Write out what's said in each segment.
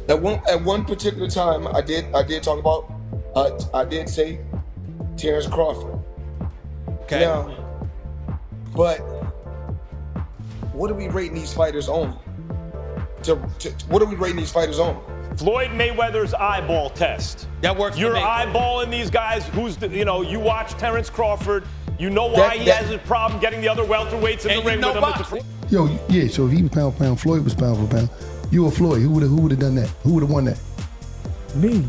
At one particular time, I did talk about I did say Terence Crawford. Okay. Now, but what are we rating these fighters on? What are we rating these fighters on? Floyd Mayweather's eyeball test. That works for You're me. eyeballing these guys. You watch Terence Crawford. You know why he has a problem getting the other welterweights in the ring with him. Boxing. Yo, yeah, so if he was pound for pound, Floyd was pound for pound. You or Floyd, who would have done that? Who would have won that? Me.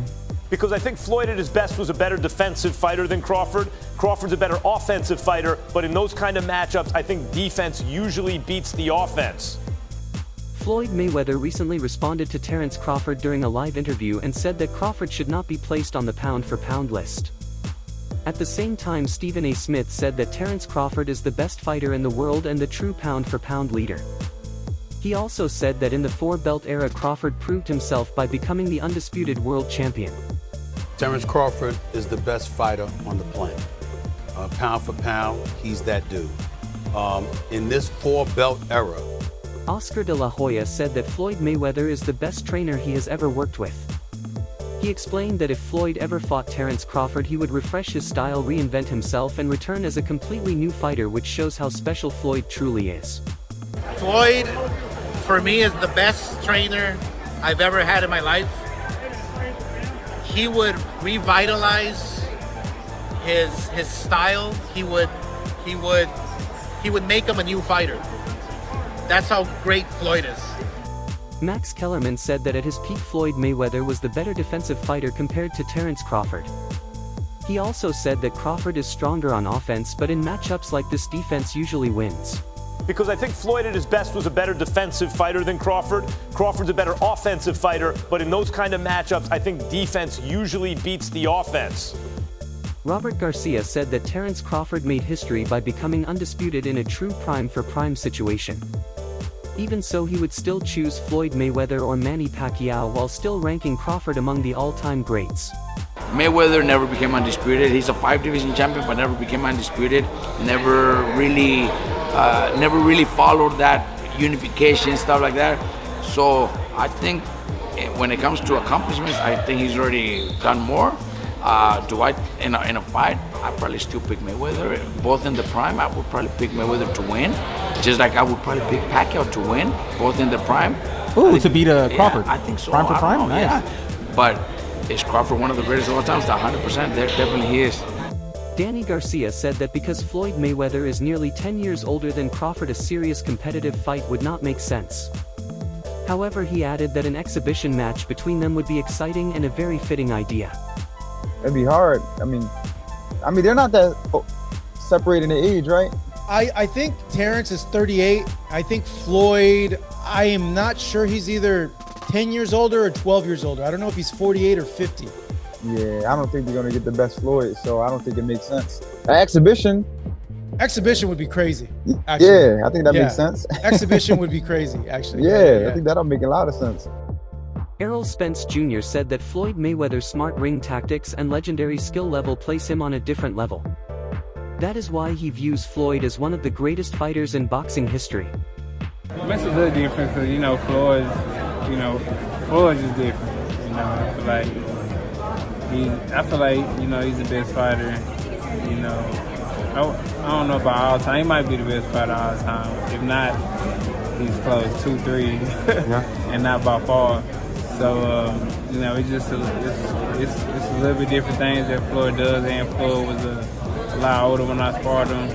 Because I think Floyd at his best was a better defensive fighter than Crawford. Crawford's a better offensive fighter, but in those kind of matchups, I think defense usually beats the offense. Floyd Mayweather recently responded to Terence Crawford during a live interview and said that Crawford should not be placed on the pound-for-pound list. At the same time, Stephen A. Smith said that Terence Crawford is the best fighter in the world and the true pound-for-pound leader. He also said that in the four-belt era, Crawford proved himself by becoming the undisputed world champion. Terence Crawford is the best fighter on the planet. Pound for pound, he's that dude. In this four-belt era, Oscar de la Hoya said that Floyd Mayweather is the best trainer he has ever worked with. He explained that if Floyd ever fought Terence Crawford, he would refresh his style, reinvent himself, and return as a completely new fighter, which shows how special Floyd truly is. Floyd, for me, is the best trainer I've ever had in my life. He would revitalize his style. He would make him a new fighter. That's how great Floyd is. Max Kellerman said that at his peak, Floyd Mayweather was the better defensive fighter compared to Terence Crawford. He also said that Crawford is stronger on offense, but in matchups like this, defense usually wins. Because I think Floyd at his best was a better defensive fighter than Crawford. Crawford's a better offensive fighter, but in those kind of matchups, I think defense usually beats the offense. Robert Garcia said that Terence Crawford made history by becoming undisputed in a true prime-for-prime situation. Even so, he would still choose Floyd Mayweather or Manny Pacquiao while still ranking Crawford among the all-time greats. Mayweather never became undisputed. He's a 5-division champion, but never became undisputed. Never really followed that unification, stuff like that. So I think when it comes to accomplishments, I think he's already done more. In a fight, I probably still pick Mayweather. Both in the prime, I would probably pick Mayweather to win. Just like I would probably pick Pacquiao to win, both in the prime. Ooh, to beat Crawford. Yeah, I think so. Prime for prime? Nice. Yeah. But is Crawford one of the greatest of all time? 100%. Definitely he is. Danny Garcia said that because Floyd Mayweather is nearly 10 years older than Crawford, a serious competitive fight would not make sense. However, he added that an exhibition match between them would be exciting and a very fitting idea. It'd be hard. I mean, they're not that separated in age, right? I think Terence is 38. I think Floyd, I am not sure, he's either 10 years older or 12 years older. I don't know if he's 48 or 50. Yeah, I don't think they're going to get the best Floyd, so I don't think it makes sense. Exhibition would be crazy, actually. Yeah, I think that makes sense. Exhibition would be crazy, actually. Yeah, I think that'll make a lot of sense. Errol Spence Jr. said that Floyd Mayweather's smart ring tactics and legendary skill level place him on a different level. That is why he views Floyd as one of the greatest fighters in boxing history. It's a little different because, Floyd's just different. I feel like he's the best fighter. I don't know about all time. He might be the best fighter all time. If not, he's close 2-3, and not by far. So it's just it's a little bit different things that Floyd does, and Floyd was a lot older when I sparred him,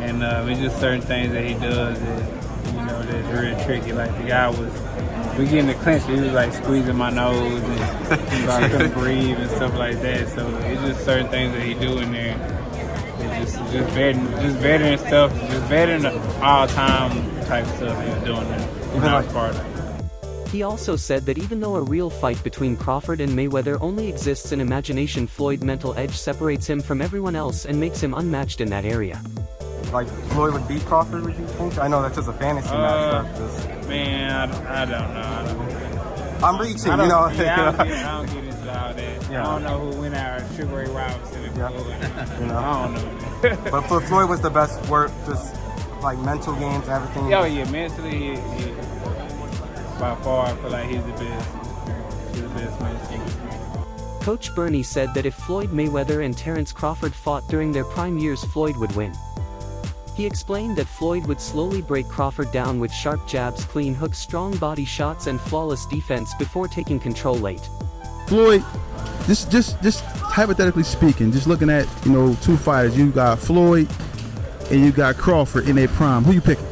and it's just certain things that he does that's real tricky. Like the guy we get in the clinch, he was like squeezing my nose, and I couldn't breathe and stuff like that. So it's just certain things that he do in there. It's just veteran stuff, just veteran all-time type stuff he was doing there. When I sparred him. He also said that even though a real fight between Crawford and Mayweather only exists in imagination, Floyd's mental edge separates him from everyone else and makes him unmatched in that area. Like Floyd would beat Crawford, would you think? I know that's just a fantasy match. Man, I don't know. I'm reaching, I don't get into all that. Yeah. I don't know who went out. Sugar Ray Robinson and Floyd. I don't know. But for Floyd was the best work, just like mental games, everything. Oh yeah, mentally, by far, I feel like he's the best. to the best man. Coach Bernie said that if Floyd Mayweather and Terence Crawford fought during their prime years, Floyd would win. He explained that Floyd would slowly break Crawford down with sharp jabs, clean hooks, strong body shots, and flawless defense before taking control late. Floyd, just hypothetically speaking, just looking at, you know, two fighters, you got Floyd and you got Crawford in their prime. Who you picking?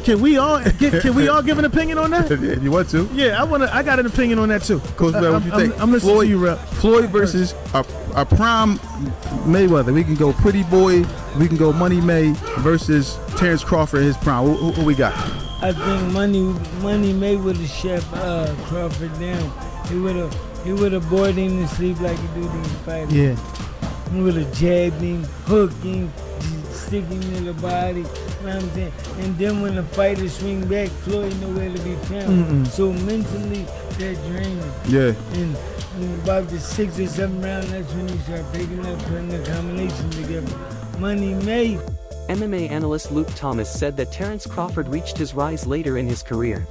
Can we all give an opinion on that? Yeah, you want to? Yeah, I got an opinion on that too. Coach Bell, what you think? I'm listening to you, Rep. Floyd versus a prime Mayweather. We can go Pretty Boy, we can go Money May versus Terence Crawford in his prime. Who we got? I think Money May would have shut Crawford down. He would have bored him to sleep like he do these fighters. Yeah. He would have jabbed him, hooked him, stick him in the body. You know what I'm saying? And then when the fighters swing back, Floyd nowhere to be found. So mentally, they're draining. Yeah. And about the 6th or 7th round, that's when you start picking up, putting the combination together. Money May. MMA analyst Luke Thomas said that Terence Crawford reached his rise later in his career.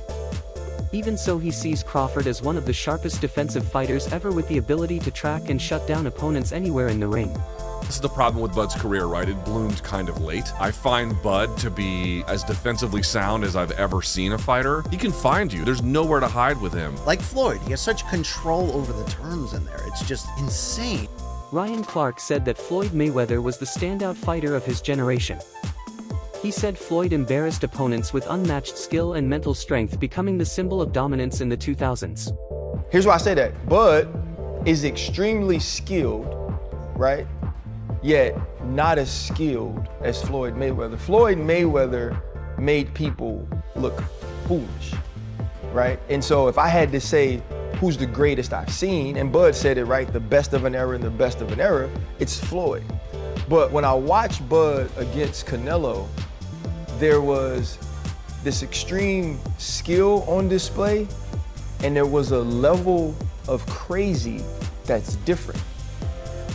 Even so, he sees Crawford as one of the sharpest defensive fighters ever, with the ability to track and shut down opponents anywhere in the ring. This is the problem with Bud's career, right? It bloomed kind of late. I find Bud to be as defensively sound as I've ever seen a fighter. He can find you. There's nowhere to hide with him. Like Floyd, he has such control over the turns in there. It's just insane. Ryan Clark said that Floyd Mayweather was the standout fighter of his generation. He said Floyd embarrassed opponents with unmatched skill and mental strength, becoming the symbol of dominance in the 2000s. Here's why I say that. Bud is extremely skilled, right? Yet not as skilled as Floyd Mayweather. Floyd Mayweather made people look foolish, right? And so if I had to say who's the greatest I've seen, and Bud said it right, the best of an era and the best of an era, it's Floyd. But when I watched Bud against Canelo, there was this extreme skill on display, and there was a level of crazy that's different.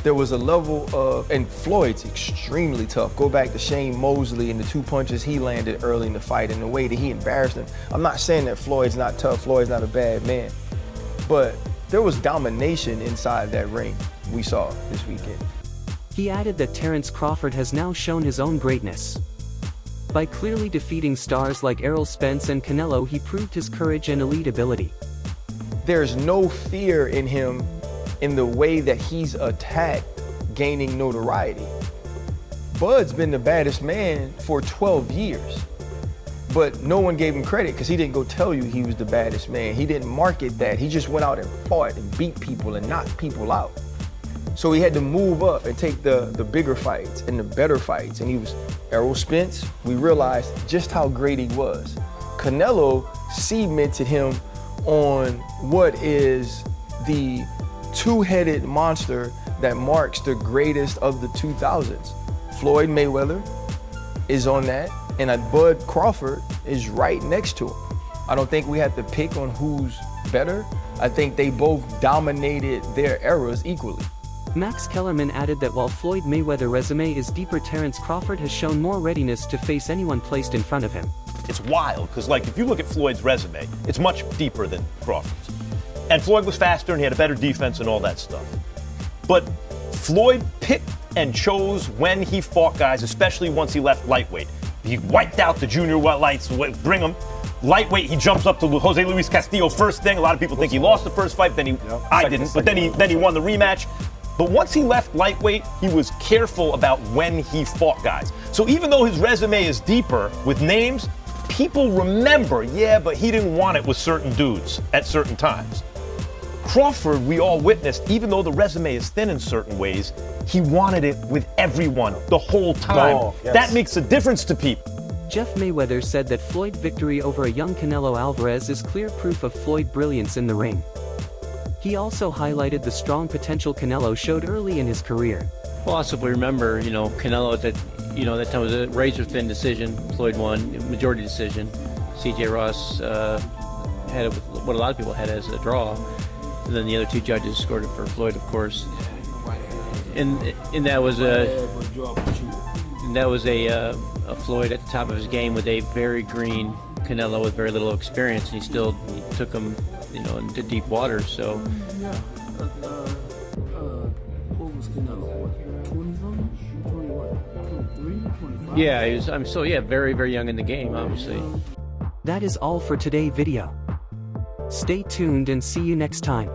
There was a level of, and Floyd's extremely tough. Go back to Shane Mosley and the 2 punches he landed early in the fight and the way that he embarrassed him. I'm not saying that Floyd's not tough, Floyd's not a bad man, but there was domination inside that ring we saw this weekend. He added that Terence Crawford has now shown his own greatness. By clearly defeating stars like Errol Spence and Canelo, he proved his courage and elite ability. There's no fear in him in the way that he's attacked, gaining notoriety. Bud's been the baddest man for 12 years, but no one gave him credit because he didn't go tell you he was the baddest man. He didn't market that. He just went out and fought and beat people and knocked people out. So he had to move up and take the bigger fights and the better fights. And he was Errol Spence. We realized just how great he was. Canelo cemented him on what is the two-headed monster that marks the greatest of the 2000s. Floyd Mayweather is on that, and Bud Crawford is right next to him. I don't think we have to pick on who's better. I think they both dominated their eras equally. Max Kellerman added that while Floyd Mayweather's resume is deeper, Terence Crawford has shown more readiness to face anyone placed in front of him. It's wild, because like if you look at Floyd's resume, it's much deeper than Crawford's. And Floyd was faster and he had a better defense and all that stuff. But Floyd picked and chose when he fought guys, especially once he left lightweight. He wiped out the junior lights, bring him. Lightweight, he jumps up to Jose Luis Castillo first thing. A lot of people think he lost the first fight, I didn't, but then he won the rematch. But once he left lightweight, he was careful about when he fought guys. So even though his resume is deeper with names, people remember, yeah, but he didn't want it with certain dudes at certain times. Crawford, we all witnessed, even though the resume is thin in certain ways, he wanted it with everyone the whole time. Oh, yes. That makes a difference to people. Jeff Mayweather said that Floyd's victory over a young Canelo Alvarez is clear proof of Floyd's brilliance in the ring. He also highlighted the strong potential Canelo showed early in his career. Well, also if we remember, Canelo at that time was a razor-thin decision. Floyd won, majority decision. C.J. Ross had it with what a lot of people had as a draw. And then the other two judges scored it for Floyd, of course. And that was a Floyd at the top of his game with a very green Canelo with very little experience, and he took him into deep waters. So. What was Canelo? 20-something? 23, 25? Yeah, I'm very, very young in the game, obviously. That is all for today's video. Stay tuned and see you next time.